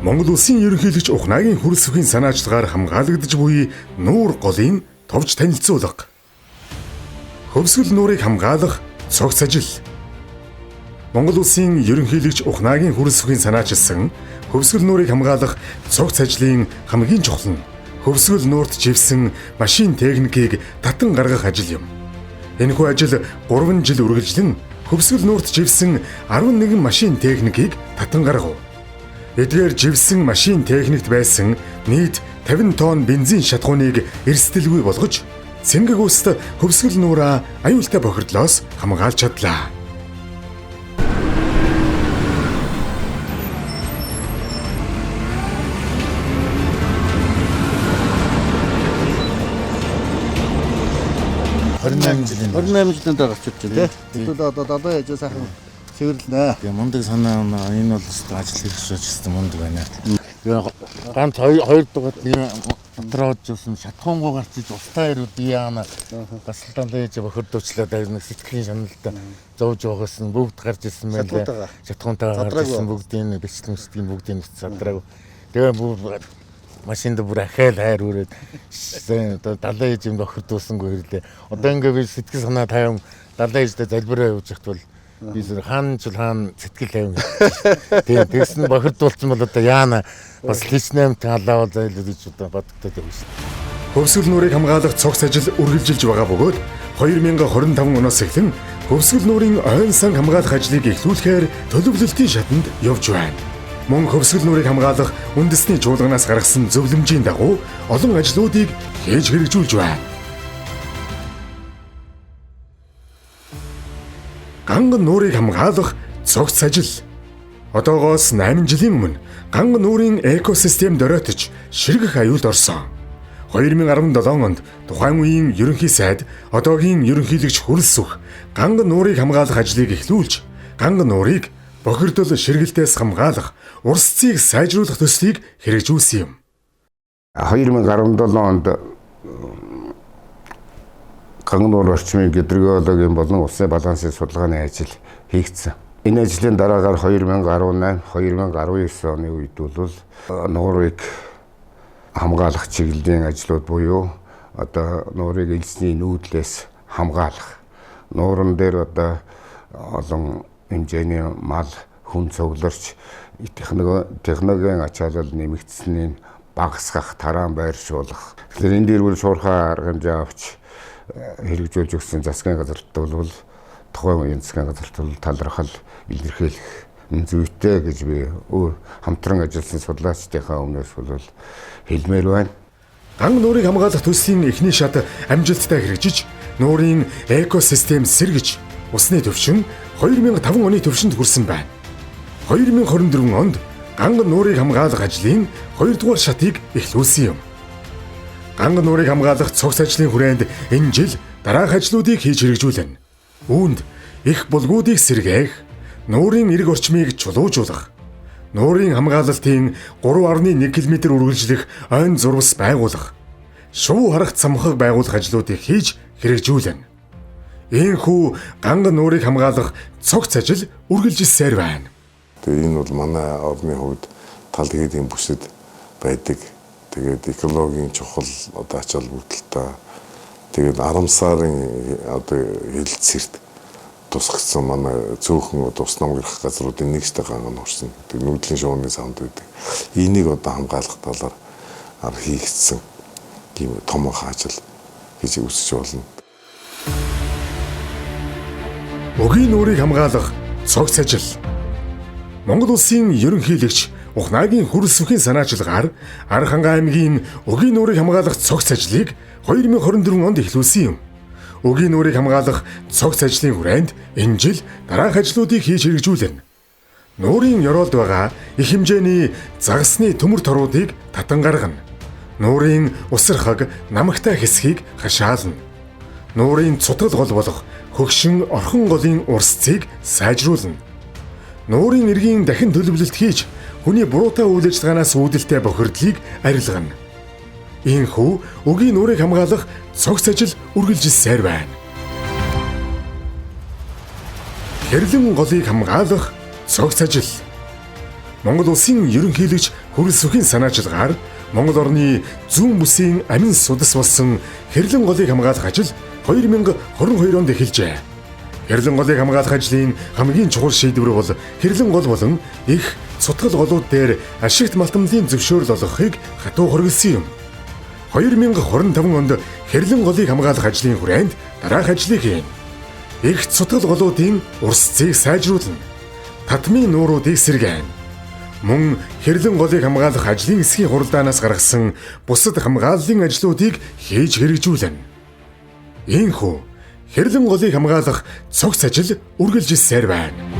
Монгол Улсын ерөнхийлөгч Ухнагийн хөрс бүхий санаачлагаар хамгаалагдж буй нуур голын товч танилцуулга. Хөвсгөл нуурыг хамгаалах цогц ажил. Монгол Улсын ерөнхийлөгч Ухнагийн хөрс бүхий санаачилсан хөвсгөл нуурыг хамгаалах цогц ажлын хамгийн чухал нь хөвсгөл нуурт живсэн машин техникийг татан гаргах ажил юм. Энэхүү ажил 3 жил үргэлжлэн хөвсгөл нуурт живсэн 11 машин техникийг татан гаргав. Эдгээр живсэн машин техникт байсан нийт 50 тонн бензин шатгууныг эрсдэлгүй болгож цэнгэг үст хөвсгөл нуураа аюултай бохирдлоос хамгаалж чадлаа. Орнамж дээр гарч ирж байна. Тэд одоо дадаа яж сайхан цэвэрлэнэ. Тэгээ мундаг санаа энэ бол ажил хэрэгжүүлж байгаа мундаг байна. Ганц хоёр дугаар дотроод жисэн шатхуунгуу гарч иж устаа ирүүд яана гасалтан дэж бохирдуучлаад нэг сэтгэлийн шаналтай зовж байгаас нь бүгд гарч ирсэн байлаа. Шатхуунтайгаа гарч ирсэн бүгдийн бичлэмжтгийн бүгдийн задраг. Тэгээ бүр машинд бүр ахаал хайр үрээд одоо далайн ээж юм бохирдуулсангүй ирлээ. Одоо ингээ би сэтгэл санаа тайван далайн ээжтэй залбираа явуулж захтвал би хаан сэтгэл тайван. Тэгээ тэгсэн бохирдуулсан бол одоо яана бас личнэм талаавал зайлуулж одоо бодогдоод явна шүү. Хөвсгөл нуурыг хамгаалах цогц ажил үргэлжилж байгаа бөгөөд 2025 оноос эхлэн хөвсгөл нуурын ойн сан хамгаалах ажлыг эхлүүлэхээр төлөвлөлтийн шатанд явж байна. Мөн хөвсгөл нуурыг хамгаалах үндэсний чуулганаас гаргасан зөвлөмжийн дагуу олон ажлуудыг хийж хэрэгжүүлж байна. Ганган нуурыг хамгаалах цогц ажил. Одоогоос 8 жилийн өмнө ганган нуурын экосистем доройтож ширгэх аюулд орсон. 2017 онд тухайн үеийн ерөнхий сайд одоогийн ерөнхийлөгч Хүрэлсүх ганган нуурыг хамгаалах ажлыг эхлүүлж ганган нуурыг бохирдол ширгэлтээс хамгаалах урсцыг сайжруулах төслийг хэрэгжүүлсэн юм. 2017 онд ганган нуур орчмын гидрологийн болон улсын балансын судалгааны ажил хийгдсэн. Энэ ажлын дараагаар 2018, 2019 оны үед бол нуурыг хамгаалах чиглэлийн ажлууд буюу одоо нуурыг элсний нүүдлээс хамгаалах. Нууран дээр одоо олон хэмжээний мал хүн цугларч технологийн ачаалал нэмэгдсэнийг багасгах, тараан байршуулах. Тэгэхээр энэ дээр бол шуурхай арга хэмжээ авч хэрэгжүүлж өгсөн засгийн газарт бол тухайн үеийн засгийн газарт талархал илэрхийлэх зүйтэй гэж би хамтран ажилласан судлаачдынхаа өмнөөс бол хэлмээр байна. Ганган нуурыг хамгаалах төслийн эхний шат амжилттай хэрэгжиж, нуурын экосистем сэргэж, усны төвшин 2005 оны төвшөнд хүрсэн байна. 2024 онд ганган нуурыг хамгаалах ажлын 2 дугаар шатыг эхлүүлсэн юм. Ганган нуурыг хамгаалах цогц ажлын хүрээнд энэ жил дараах ажлуудыг хийж хэрэгжүүлнэ. Үүнд их булгуудыг сэргээх, нуурын эрг орчмыг чулуужуулах, нуурын хамгаалалтын 3.1 км үргэлжлэх ойн зурвас байгуулах, шувуу харах цамхаг байгуулах ажлуудыг хийж хэрэгжүүлнэ. Ийхүү ганган нуурыг хамгаалах цогц ажил үргэлжилсээр байна. Тэгээ энэ бол манай орны хувьд тал хийдийн бүсэд байдаг. Тэгээд экологийн чухал одоо ачаал бүрдэлтэй. Тэгээд 10 сарын одоо хэлэлцэрт тусгацсан манай цөөхөн ус намграх газруудын нэгтэй ганган орсон. Тэгээд нүүдлийн шувууны санд байдаг. Энийг одоо хамгаалах талаар хийгдсэн ийм томоохон ажил гэж үсэж болно. Өгийн нуурыг хамгаалах цогц ажил. Монгол Улсын ерөнхийлөгч Ухнагийн хөрс бүхий санаачлагаар Архангай аймгийн өгийн нуурыг хамгаалах цогц ажлыг 2024 онд эхлүүлсэн юм. Өгийн нуурыг хамгаалах цогц ажлын хүрээнд энэ жил дараах ажлуудыг хийж хэрэгжүүлнэ. Нуурын ёроолд байгаа их хэмжээний загасны төмөр торуудыг татан гаргана. Нуурын усархаг намагтай хэсгийг хашаална. Нуурын цутгал гол болох хөгшин орхон голын урсцыг сайжруулна. Нуурын эргийн дахин төлөвлөлт хийж хүний буруутай үйл ажиллагаанаас үүдэлтэй бохирдлыг арилгана. Ийхүү өгийн нуурыг хамгаалах цогц ажил үргэлжилсээр байна. Хэрлэн голыг хамгаалах цогц ажил. Монгол улсын ерөнхийлөгч Хүрэлцэвхийн санаачилгаар Монгол орны зүүн бүсийн амин судас болсон Хэрлэн голыг хамгаалах ажил 2022 онд эхэлжээ. Хэрлэн голыг хамгаалах ажлын хамгийн чухал шийдвэр бол Хэрлэн гол болон их цутгал голууд дээр ашигт малтамлын зөвшөөрөл олгохыг хатуу хориглосон юм. 2025 онд Хэрлэн голыг хамгаалах ажлын хүрээнд дараах ажлыг хийн. Их цутгал голуудын урсцыг сайжруулна. Татмын нууруудыг сэргээн. Мөн Хэрлэн голыг хамгаалах ажлын эсхийн хуралдаанаас гаргасан бусад хамгааллын ажлуудыг хийж хэрэгжүүлнэ. Ийхүү Хэрлэн голыг хамгаалах цогц ажил үргэлжилсээр байна.